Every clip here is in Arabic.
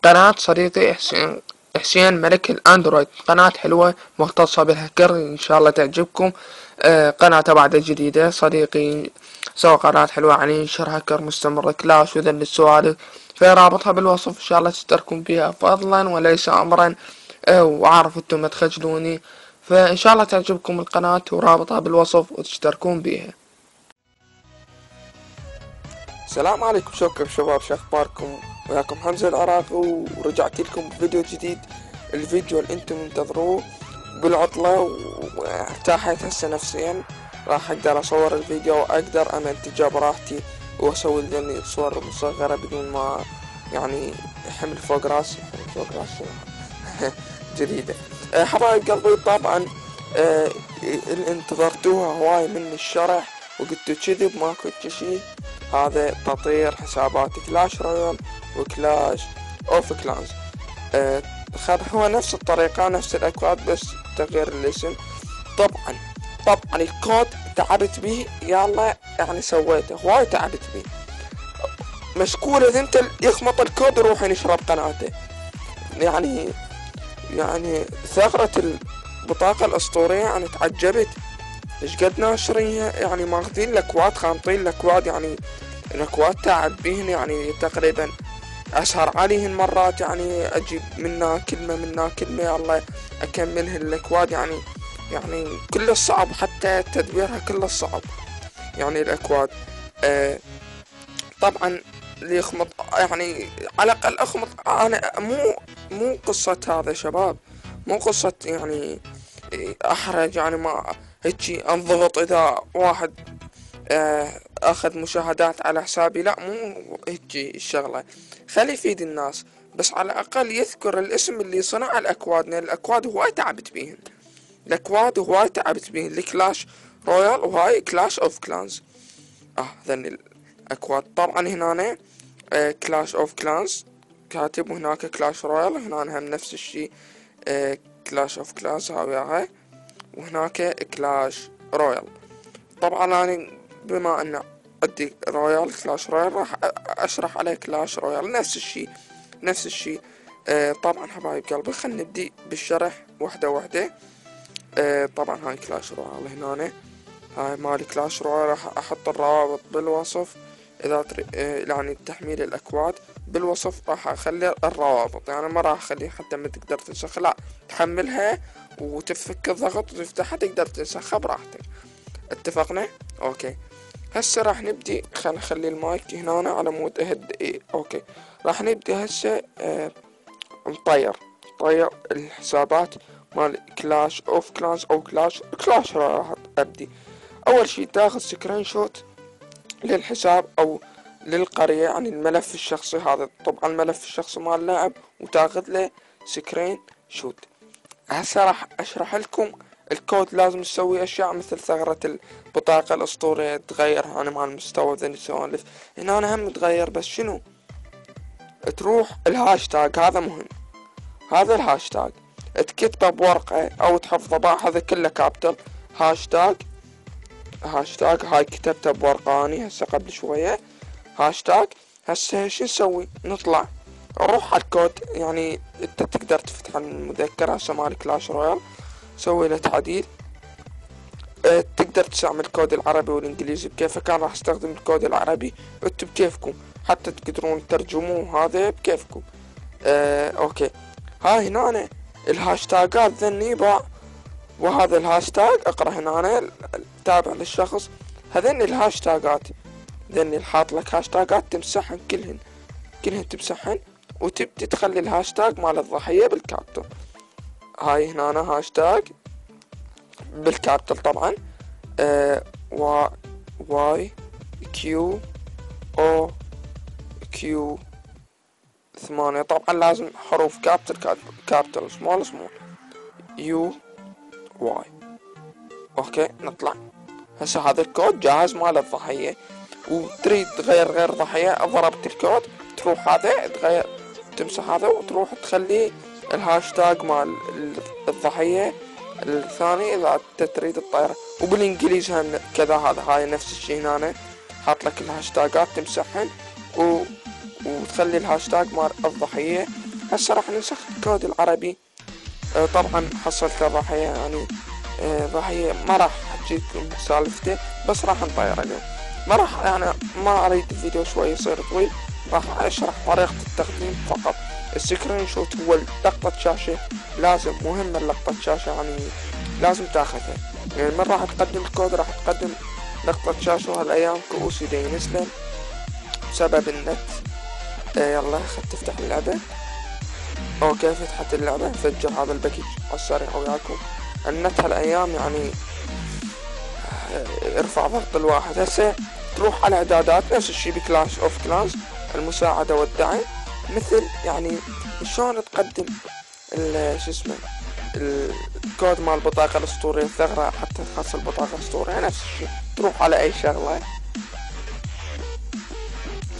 قناة صديقي حسين ملك الأندرويد، قناة حلوة مختصة بالهكر، إن شاء الله تعجبكم. قناة بعد جديدة صديقي، سوى قناة حلوة عن ينشر هكر مستمر، كلاش وذن السوالف، فرابطها بالوصف إن شاء الله تشتركون بها فضلا وليس أمرا. وعارف انتم ما تخجلوني، فإن شاء الله تعجبكم القناة ورابطها بالوصف وتشتركون بها. السلام عليكم، شكرا شباب، شو اخباركم؟ وياكم حمزة العراقي، ورجعت لكم بفيديو جديد، الفيديو اللي انتم منتظروه. بالعطلة وارتاحت هسه نفسيا، راح اقدر اصور الفيديو واقدر امنتجه براحتي واسوي لي صور مصغرة بدون ما يعني حمل فوق راسي جديدة. حبايب قلبي، طبعا اللي انتظرتوها هواي من الشرح وقلتوا كذب ماكو شي، هذا تطوير حسابات كلاش رويال وكلاش اوف كلانز. هو نفس الطريقة نفس الاكواد بس تغيير الاسم. طبعا الكود تعبت به، يلا يعني سويته هواي تعبت به. مشكول اذا انت يخمط الكود يروح ينشرب قناته. يعني ثغرة البطاقة الاسطورية انا تعجبت ايش قد ناشرينها، يعني ماخذين الاكواد خامطين الاكواد، يعني الاكواد تعب بيهن، يعني تقريبا اسهر عليهن مرات، يعني اجيب منا كلمة يلا اكملها الاكواد، يعني كل الصعب، حتى تدبيرها كل الصعب يعني الاكواد. طبعا اللي يخمط يعني على الاقل اخمط انا، مو قصة هذا شباب، مو قصة يعني احرج، يعني ما هيجي انضغط اذا واحد اخذ مشاهدات على حسابي، لا مو هيجي الشغلة، خلي يفيد الناس، بس على الاقل يذكر الاسم اللي صنع الاكواد، لان الاكواد هواي تعبت بيهن، الكلاش رويال وهاي كلاش اوف كلانز. ذن الاكواد طبعا هنا كلاش اوف كلانز كاتب، وهناك كلاش رويال، هنا هم نفس الشي كلاش اوف كلانز هاي، وهناك كلاش رويال. طبعا انا بما ان عندي رويال كلاش رويال راح اشرح عليه كلاش رويال نفس الشي. طبعا حبايب قلبي خلينا نبدي بالشرح وحدة. طبعا هاي كلاش رويال، هنا هاي مالي كلاش رويال، راح احط الروابط بالوصف، اذا يعني تحميل الاكواد بالوصف راح اخلي الروابط، يعني ما راح اخلي حتى ما تقدر تنسخ، لا تحملها وتفك الضغط وتفتحها تقدر تنسخها براحتك. اتفقنا؟ اوكي. هسه راح نبدي، خلينا نخلي المايك هنا على مود اهد. اوكي، راح نبدي هسه نطير الحسابات مال كلاش اوف كلانز او كلاش راح ابدي. اول شي تاخذ سكرين شوت للحساب او للقرية، يعني الملف الشخصي هذا، طبعا الملف الشخصي مال اللاعب، وتاخذ له سكرين شوت. هسه راح اشرح لكم الكود. لازم تسوي اشياء مثل ثغرة البطاقة الاسطورية تغيرها، انا مع المستوى ذي السوالف، هنا أنا هم تغير، بس شنو تروح الهاشتاج، هذا مهم، هذا الهاشتاج تكتبه بورقة او تحفظه، هذا كله كابتل. هاشتاج هاي كتبته بورقة اني هسه قبل شوية، هاشتاج. هسه شو نسوي؟ نطلع نروح على الكود، يعني انت تقدر تفتح المذكرة هسه مال كلاش رويال، سوي له تعديل. تقدر تستعمل الكود العربي والانجليزي بكيفك، انا راح استخدم الكود العربي، انتو بكيفكم، حتى تقدرون ترجموه هذا بكيفكم. اوكي، هاي هنا الهاشتاجات ذني باع، وهذا الهاشتاج اقرا هنا تابع للشخص، هذن الهاشتاجات، ذني الحاط لك هاشتاجات تمسحن كلهن تمسحن، وتبدي تخلي الهاشتاج مال الضحية بالكابتل. هاي هنا هاشتاج بالكابتل طبعا، واي كيو او كيو 8، طبعا لازم حروف كابتل سمول يو واي. اوكي، نطلع هسه هذا الكود جاهز مال الضحية، وتريد تغير غير ضحية، ضربت الكود تروح هذا تغير، تمسح هذا وتروح تخلي الهاشتاج مال الضحية الثاني اذا تريد الطيرة، وبالانجليزي هم كذا، هاي نفس الشي هنا حاط لك الهاشتاجات تمسحهن وتخلي الهاشتاج مال الضحية هسه راح ننسخ الكود العربي. طبعا حصلت الضحية يعني ضحية ما راح احكيكم سالفته، بس راح نطير اليوم. ما راح يعني ما اريد الفيديو شوي يصير طويل، راح اشرح طريقة التقديم فقط. السكرين شوت هو لقطة شاشة، لازم مهمة لقطة شاشة يعني لازم تاخذها. يعني من راح تقدم الكود راح تقدم لقطة شاشة، وهالايام كؤوس يدين يسلم بسبب النت. يلا خد تفتح اللعبة. اوكي فتحت اللعبة، نفجر هذا الباكج على السريع وياكم. النت هالايام يعني ارفع ضغط الواحد. هسه تروح على اعدادات، نفس الشي بكلاش اوف كلانس، المساعدة والدعم، مثل يعني شلون تقدم شو اسمه الكود مال البطاقة الاسطورية الثغرة حتى تحصل البطاقة الاسطورية. نفس الشي تروح على اي شغلة،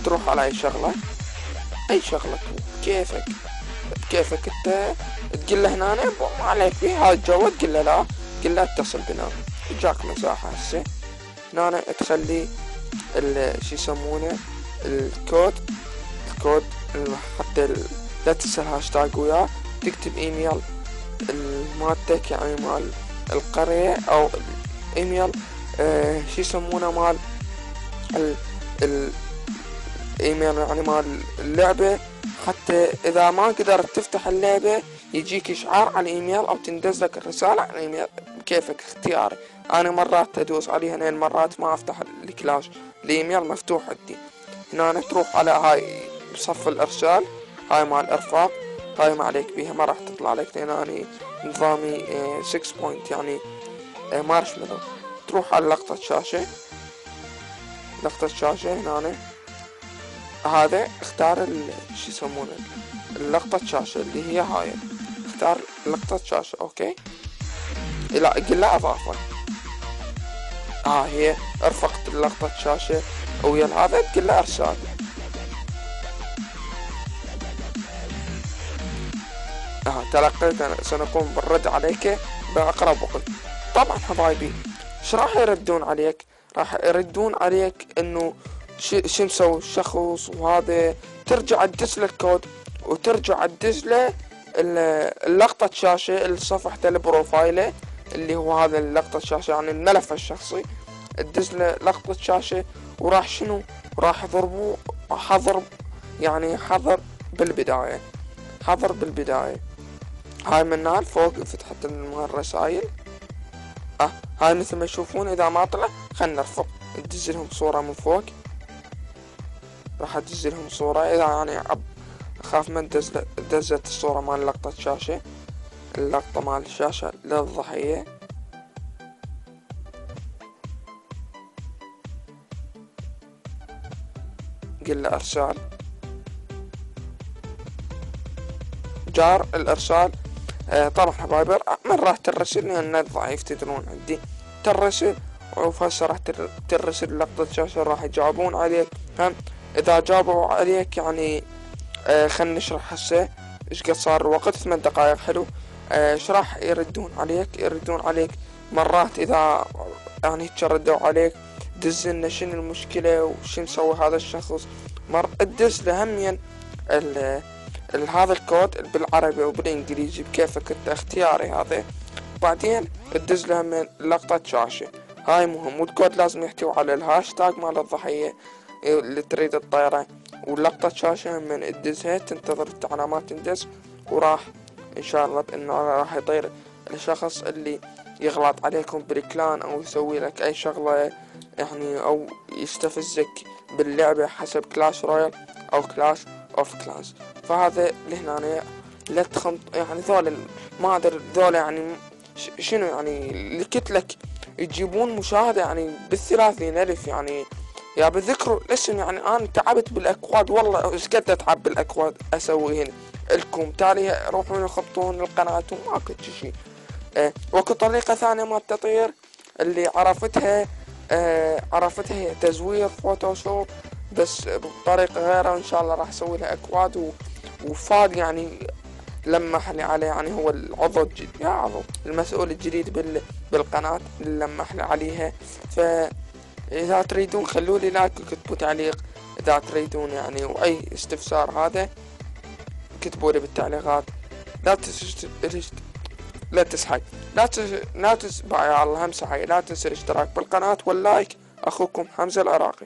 تروح على اي شغلة كيفك انت تقول له هنا ما عليك بيه هاي الجو، تقول له لا، تقول له اتصل بنا. جاك مساحة هسه هنا تخلي شي يسمونه الكود حتى لا تنسى الهاشتاج وياه، تكتب ايميل مالتك يعني مال القرية او الايميل شي يسمونه مال الايميل يعني مال اللعبة، حتى اذا ما قدرت تفتح اللعبة يجيك اشعار على الايميل او تندزلك الرسالة على الايميل بكيفك اختياري. انا مرات ادوس عليها لان مرات ما افتح الكلاش، الايميل مفتوح عندي. هنا تروح على هاي صف الارسال، هاي مال ارفاق، هاي ما عليك بيها ما راح تطلع لك لان اني نظامي 6 بوينت يعني مارشميلو. تروح على لقطة شاشة هنا هذا اختار شو يسمونه اللقطة شاشة اللي هي هاي، اختار لقطة شاشة. اوكي لا قل له اضافة، هي ارفقت لقطة شاشة ويا هذا تقول له ارسال. تلقيت أنا سنقوم بالرد عليك بأقرب وقت. طبعا حبايبي ايش راح يردون عليك؟ راح يردون عليك انه شو مسوي الشخص، وهذا ترجع تدز له الكود وترجع تدز له اللقطة شاشة اللي صفحته البروفايله اللي هو هذا اللقطة شاشة يعني الملف الشخصي، تدز له لقطة شاشة وراح شنو راح يضربوه حظر يعني حظر بالبداية. هاي من هنا فوق فتحت الرسائل. هاي مثل ما تشوفون اذا ما طلع خلنا نرفق ندزلهم صورة من راح ادزلهم صورة اذا يعني اخاف من دزت الصورة مال لقطة شاشة، اللقطة مال الشاشة للضحية. قل له ارسال، جار الارسال. طبعا حبايبر من راح ترسل لان ضعيف تدرون عندي ترسل، وهسه راح ترسل لقطة شاشة راح يجاوبون عليك. هم اذا جابوا عليك يعني خلنا نشرح هسه ايش قد صار الوقت 8 دقائق. حلو ايش راح يردون عليك مرات اذا يعني ردوا عليك دزلنا شنو المشكلة وش مسوي هذا الشخص، ادز له همين هذا الكود بالعربي وبالانجليزي بكيفك انت اختياري هذا. بعدين تدز له من لقطة شاشة، هاي مهم، والكود لازم يحتوي على الهاشتاج مال الضحية اللي تريد تطيره، واللقطة شاشة من تدزها تنتظر على ما تندز، وراح ان شاء الله بانه راح يطير الشخص اللي يغلط عليكم بالكلان او يسوي لك اي شغلة يعني او يستفزك باللعبة حسب كلاش رويال او كلاش اوف كلانس. فهذا اللي هنا لا تخنط يعني ذول ما ادري ذول يعني شنو يعني اللي قلت لك يجيبون مشاهدة يعني بال30,000 يعني يا بذكروا الاسم. يعني انا تعبت بالاكواد والله، ايش قد اتعب بالاكواد اسوي هنا لكم، تالي روحون يخبطون القناة وماكو شي. وكو طريقة ثانية ما التطوير اللي عرفتها هي تزوير فوتوشوب بس بطريقة غيرها، وان شاء الله راح اسوي لها اكواد وفاد يعني لمح لي عليه يعني هو العضو المسؤول الجديد بالقناة اللي لمح لي عليها. فاذا تريدون خلوا لي لايك وكتبوا تعليق اذا تريدون يعني، واي استفسار هذا اكتبوا لي بالتعليقات. لا تنسى لا تنسى يا الله همسة حي، لا تنسى الاشتراك بالقناة واللايك. اخوكم حمزة العراقي.